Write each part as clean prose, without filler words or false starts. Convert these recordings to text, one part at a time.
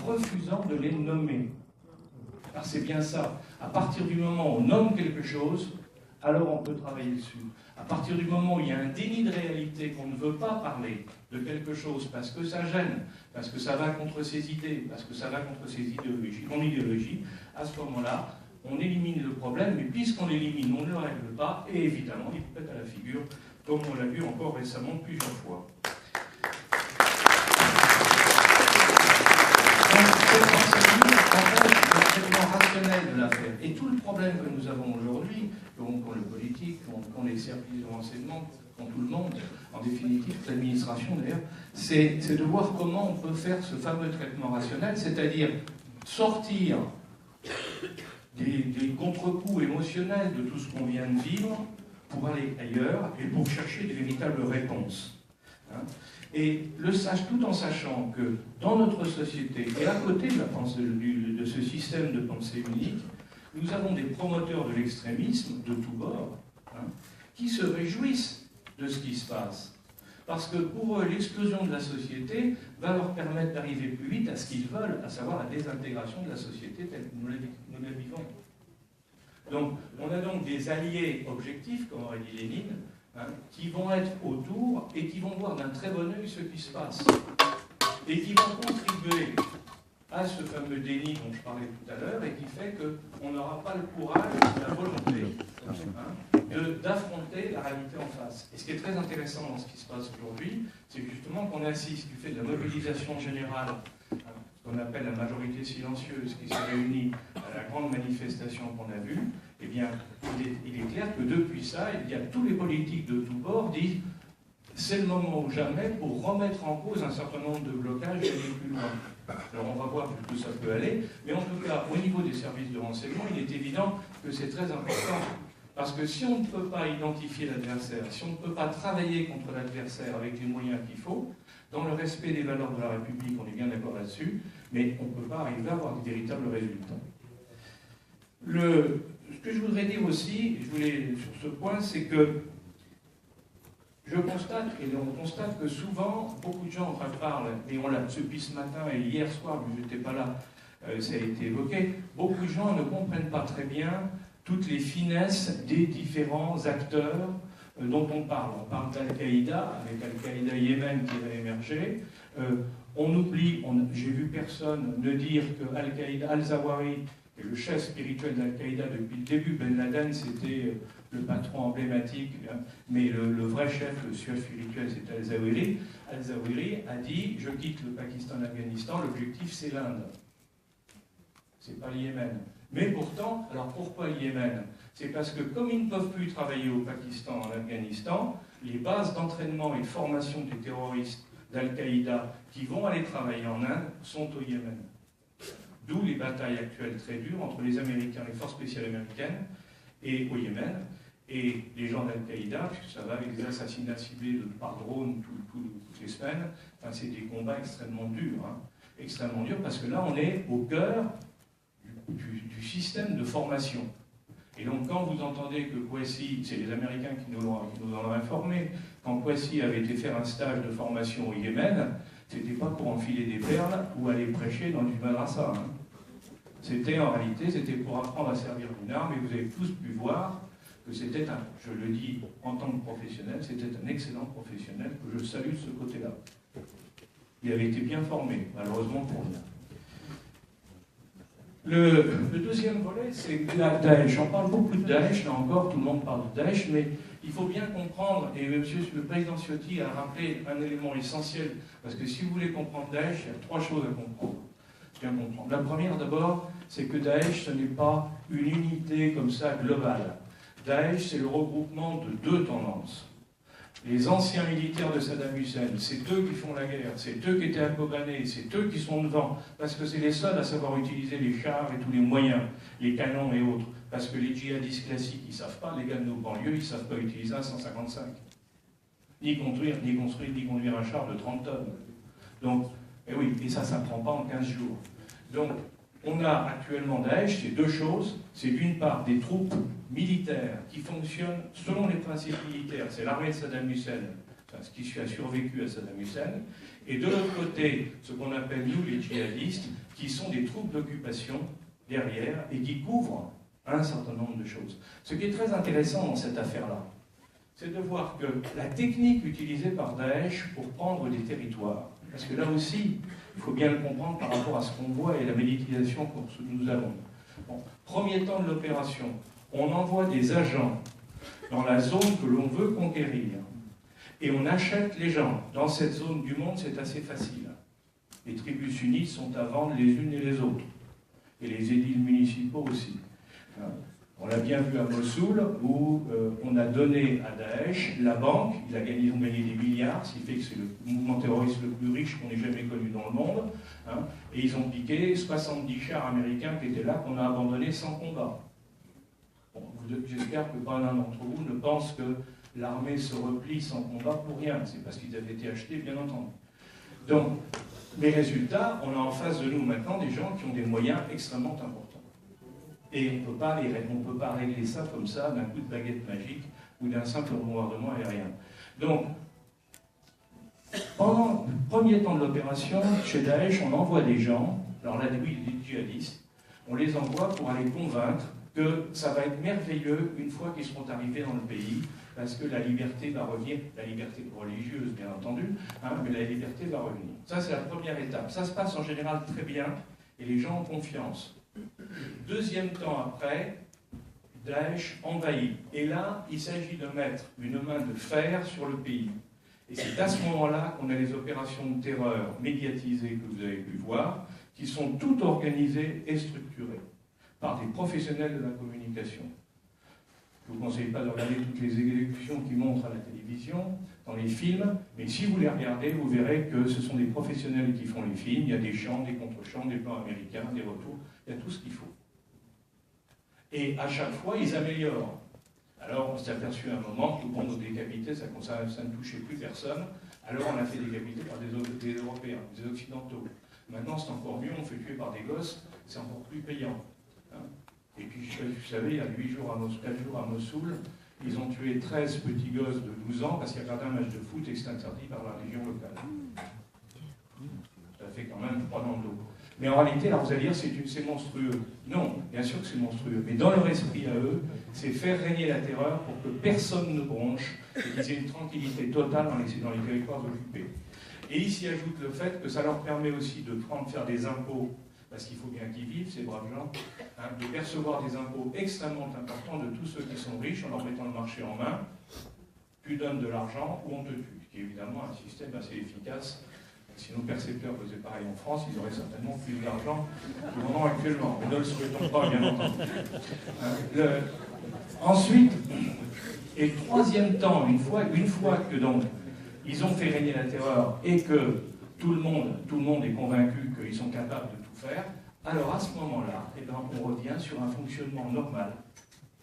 refusant de les nommer. Alors c'est bien ça. À partir du moment où on nomme quelque chose, alors on peut travailler dessus. À partir du moment où il y a un déni de réalité, qu'on ne veut pas parler de quelque chose parce que ça gêne, parce que ça va contre ses idées, parce que ça va contre ses idéologies, mon idéologie, à ce moment-là, on élimine le problème, mais puisqu'on l'élimine, on ne le règle pas, et évidemment, il pète à la figure, comme on l'a vu encore récemment plusieurs fois. Le traitement rationnel de l'affaire. Et tout le problème que nous avons aujourd'hui, qu'ont les politiques, qu'ont les services de renseignement, qu'ont tout le monde, en définitive, l'administration d'ailleurs, c'est de voir comment on peut faire ce fameux traitement rationnel, c'est-à-dire sortir des contre-coups émotionnels de tout ce qu'on vient de vivre pour aller ailleurs et pour chercher des véritables réponses. Hein. Et tout en sachant que dans notre société, et à côté de la pensée, de ce système de pensée unique, nous avons des promoteurs de l'extrémisme de tous bords, hein, qui se réjouissent de ce qui se passe. Parce que pour eux, l'explosion de la société va leur permettre d'arriver plus vite à ce qu'ils veulent, à savoir la désintégration de la société telle que nous la vivons. Donc, on a donc des alliés objectifs, comme aurait dit Lénine, hein, qui vont être autour et qui vont voir d'un très bon œil ce qui se passe. Et qui vont contribuer à ce fameux déni dont je parlais tout à l'heure et qui fait qu'on n'aura pas le courage, la volonté d'affronter la réalité en face. Et ce qui est très intéressant dans ce qui se passe aujourd'hui, c'est justement qu'on assiste du fait de la mobilisation générale, ce qu'on appelle la majorité silencieuse qui s'est réunie à la grande manifestation qu'on a vue. Eh bien, il est clair que depuis ça, tous les politiques de tous bords disent c'est le moment ou jamais pour remettre en cause un certain nombre de blocages et aller plus loin. Alors on va voir jusqu'où ça peut aller, mais en tout cas, au niveau des services de renseignement, il est évident que c'est très important. Parce que si on ne peut pas identifier l'adversaire, si on ne peut pas travailler contre l'adversaire avec les moyens qu'il faut, dans le respect des valeurs de la République, on est bien d'accord là-dessus, mais on ne peut pas arriver à avoir des véritables résultats. Ce que je voudrais dire aussi, sur ce point, c'est que je constate, et on constate que souvent, beaucoup de gens en parlent, et on l'a depuis ce matin et hier soir, mais je n'étais pas là, ça a été évoqué, beaucoup de gens ne comprennent pas très bien toutes les finesses des différents acteurs dont on parle. On parle d'Al-Qaïda, avec Al-Qaïda Yémen qui va émerger. On oublie, j'ai vu personne ne dire que Al-Qaïda, Al-Zawahiri, qui est le chef spirituel d'Al-Qaïda depuis le début, Ben Laden c'était le patron emblématique, mais le vrai chef, le chef spirituel c'était Al-Zawahiri. Al-Zawahiri a dit « Je quitte le Pakistan et l'Afghanistan, l'objectif c'est l'Inde. C'est pas le Yémen. » Mais pourtant, alors pourquoi le Yémen? C'est parce que comme ils ne peuvent plus travailler au Pakistan, en Afghanistan, les bases d'entraînement et de formation des terroristes d'Al-Qaïda qui vont aller travailler en Inde sont au Yémen. D'où les batailles actuelles très dures entre les Américains, les forces spéciales américaines, et au Yémen, et les gens d'Al-Qaïda, puisque ça va avec des assassinats ciblés par drone toutes les semaines, enfin, c'est des combats extrêmement durs, extrêmement durs, parce que là on est au cœur du système de formation. Et donc quand vous entendez que Kwesi, c'est les Américains qui nous en ont informé, quand Kwesi avait été faire un stage de formation au Yémen, c'était pas pour enfiler des perles ou aller prêcher dans du madrasa. C'était en réalité, c'était pour apprendre à servir d'une arme, et vous avez tous pu voir que c'était je le dis en tant que professionnel, c'était un excellent professionnel, que je salue de ce côté-là. Il avait été bien formé, malheureusement pour lui. Le deuxième volet, c'est Daesh. On parle beaucoup de Daesh, là encore, tout le monde parle de Daesh, mais il faut bien comprendre, et monsieur le président Ciotti a rappelé un élément essentiel, parce que si vous voulez comprendre Daesh, il y a trois choses à comprendre. Bien comprendre. La première, d'abord, c'est que Daesh, ce n'est pas une unité comme ça globale. Daesh, c'est le regroupement de deux tendances. Les anciens militaires de Saddam Hussein, c'est eux qui font la guerre, c'est eux qui étaient à Kobané, c'est eux qui sont devant, parce que c'est les seuls à savoir utiliser les chars et tous les moyens, les canons et autres. Parce que les djihadistes classiques, ils ne savent pas, les gars de nos banlieues, ils ne savent pas utiliser un 155. Ni construire, ni conduire un char de 30 tonnes. Donc, et oui, et ça ne s'apprend pas en 15 jours. Donc, on a actuellement Daesh, c'est deux choses. C'est d'une part des troupes militaires qui fonctionnent selon les principes militaires. C'est l'armée de Saddam Hussein. enfin, ce qui a survécu à Saddam Hussein, et de l'autre côté, ce qu'on appelle nous les djihadistes, qui sont des troupes d'occupation derrière et qui couvrent un certain nombre de choses. Ce qui est très intéressant dans cette affaire-là, c'est de voir que la technique utilisée par Daesh pour prendre des territoires, parce que là aussi, il faut bien le comprendre par rapport à ce qu'on voit et la médiatisation que nous avons. Bon, premier temps de l'opération, on envoie des agents dans la zone que l'on veut conquérir. Et on achète les gens. Dans cette zone du monde, c'est assez facile. Les tribus sunnites sont à vendre les unes et les autres. Et les édiles municipaux aussi. On l'a bien vu à Mossoul, où on a donné à Daesh la banque, ils ont gagné des milliards, ce qui fait que c'est le mouvement terroriste le plus riche qu'on ait jamais connu dans le monde. Et ils ont piqué 70 chars américains qui étaient là, qu'on a abandonnés sans combat. Bon, j'espère que pas l'un d'entre vous ne pense que l'armée se replie sans combat pour rien. C'est parce qu'ils avaient été achetés, bien entendu. Donc, les résultats, on a en face de nous maintenant des gens qui ont des moyens extrêmement importants. Et on ne peut pas régler ça comme ça d'un coup de baguette magique ou d'un simple bombardement aérien. Donc, pendant le premier temps de l'opération, chez Daesh, on envoie des gens, alors là, oui, des djihadistes, on les envoie pour aller convaincre que ça va être merveilleux une fois qu'ils seront arrivés dans le pays, parce que la liberté va revenir, la liberté religieuse bien entendu, mais la liberté va revenir. Ça c'est la première étape. Ça se passe en général très bien, et les gens ont confiance. Deuxième temps après, Daesh envahit. Et là, il s'agit de mettre une main de fer sur le pays. Et c'est à ce moment-là qu'on a les opérations de terreur médiatisées que vous avez pu voir, qui sont toutes organisées et structurées par des professionnels de la communication. Je ne vous conseille pas de regarder toutes les exécutions qui montrent à la télévision, dans les films, mais si vous les regardez, vous verrez que ce sont des professionnels qui font les films. Il y a des chants, des contre-chants, des plans américains, des retours, il y a tout ce qu'il faut. Et à chaque fois, ils améliorent. Alors, on s'est aperçu à un moment que bon, nos décapités, ça ne touchait plus personne. Alors, on a fait décapiter par des Européens, des Occidentaux. Maintenant, c'est encore mieux, on fait tuer par des gosses, c'est encore plus payant. Et puis, je sais pas si vous savez, il y a 4 jours à Mossoul, ils ont tué 13 petits gosses de 12 ans parce qu'ils regardaient un match de foot et que c'est interdit par la région locale. Ça fait quand même 3 dans le dos. Mais en réalité, alors vous allez dire, c'est monstrueux. Non, bien sûr que c'est monstrueux. Mais dans leur esprit à eux, c'est faire régner la terreur pour que personne ne bronche et qu'ils aient une tranquillité totale dans les territoires occupés. Et il s'y ajoute le fait que ça leur permet aussi de faire des impôts, parce qu'il faut bien qu'ils vivent, ces braves gens, de percevoir des impôts extrêmement importants de tous ceux qui sont riches en leur mettant le marché en main. Tu donnes de l'argent ou on te tue. Ce qui est évidemment un système assez efficace. Si nos percepteurs faisaient pareil en France, ils auraient certainement plus d'argent que l'on a actuellement. Nous ne le souhaitons pas, bien entendu. Ensuite, et troisième temps, une fois que donc ils ont fait régner la terreur et que tout le monde est convaincu qu'ils sont capables de tout faire, alors à ce moment-là, eh ben, on revient sur un fonctionnement normal.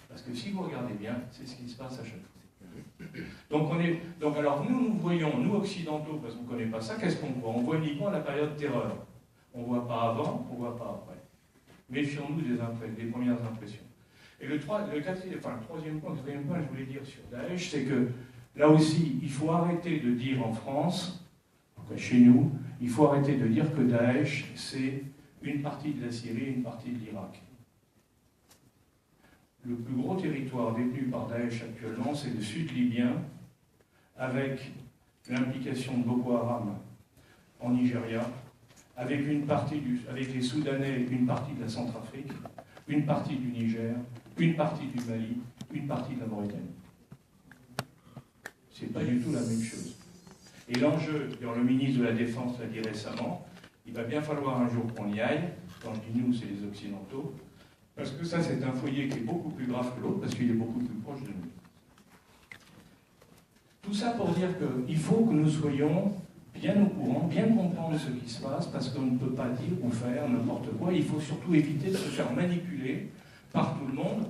Parce que si vous regardez bien, c'est ce qui se passe à chaque fois. Donc alors nous voyons, nous occidentaux, parce qu'on ne connaît pas ça, qu'est-ce qu'on voit? On voit uniquement la période terreur. On ne voit pas avant, on ne voit pas après. Méfions-nous des premières impressions. Et le troisième point, je voulais dire sur Daesh, c'est que là aussi, il faut arrêter de dire en France, chez nous, il faut arrêter de dire que Daesh, c'est une partie de la Syrie et une partie de l'Irak. Le plus gros territoire détenu par Daesh actuellement, c'est le sud libyen, avec l'implication de Boko Haram en Nigeria, avec les Soudanais, une partie de la Centrafrique, une partie du Niger, une partie du Mali, une partie de la Mauritanie. C'est pas du tout la même chose. Et l'enjeu, le ministre de la Défense l'a dit récemment, il va bien falloir un jour qu'on y aille. Quand je dis nous, c'est les Occidentaux, parce que ça, c'est un foyer qui est beaucoup plus grave que l'autre, parce qu'il est beaucoup plus proche de nous. Tout ça pour dire qu'il faut que nous soyons bien au courant, bien comprendre ce qui se passe, parce qu'on ne peut pas dire ou faire n'importe quoi. Il faut surtout éviter de se faire manipuler par tout le monde.